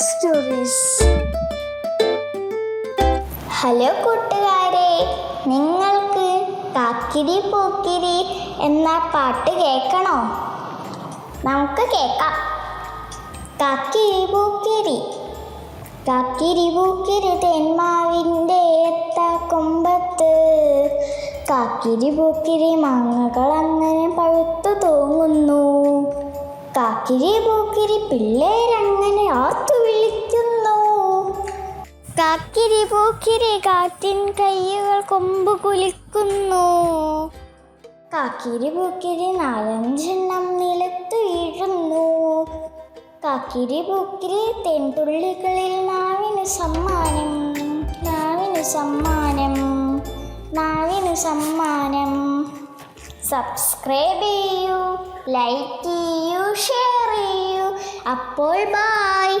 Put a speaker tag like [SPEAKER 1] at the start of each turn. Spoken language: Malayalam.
[SPEAKER 1] സ്റ്റോറീസ്. ഹലോ കൂട്ടുകാരെ, നിങ്ങൾക്ക് കാക്കിരി പൂക്കിരി എന്ന പാട്ട് കേൾക്കണോ? നമുക്ക് കേൾക്കാം. കാക്കിരി പൂക്കിരി കാക്കിരി പൂക്കിരി തേന്മാവിൻ്റെ കൊമ്പത്ത് കാക്കിരി പൂക്കിരി മാങ്ങകൾ അങ്ങനെ പഴുത്തു തൂങ്ങുന്നു. കാക്കിരി പൂക്കിരി പിള്ളേരങ്ങനെ ആർത്തു വിളിക്കുന്നു. കാക്കിരി പൂക്കിരി കാറ്റിൻ കയ്യുകൾ കൊമ്പ് കുലുക്കുന്നു. കാക്കിരി പൂക്കിരി നാലഞ്ചെണ്ണം നിലത്ത് വീഴുന്നു. കാക്കിരി പൂക്കിരി തേൻതുള്ളികളിൽ നാവിന് സമ്മാനം, നാവിന് സമ്മാനം, നാവിന് സമ്മാനം. സബ്സ്ക്രൈബ് ചെയ്യൂ, ലൈക്ക് ചെയ്യൂ, ഷെയർ ചെയ്യൂ. അപ്പോൾ ബൈ.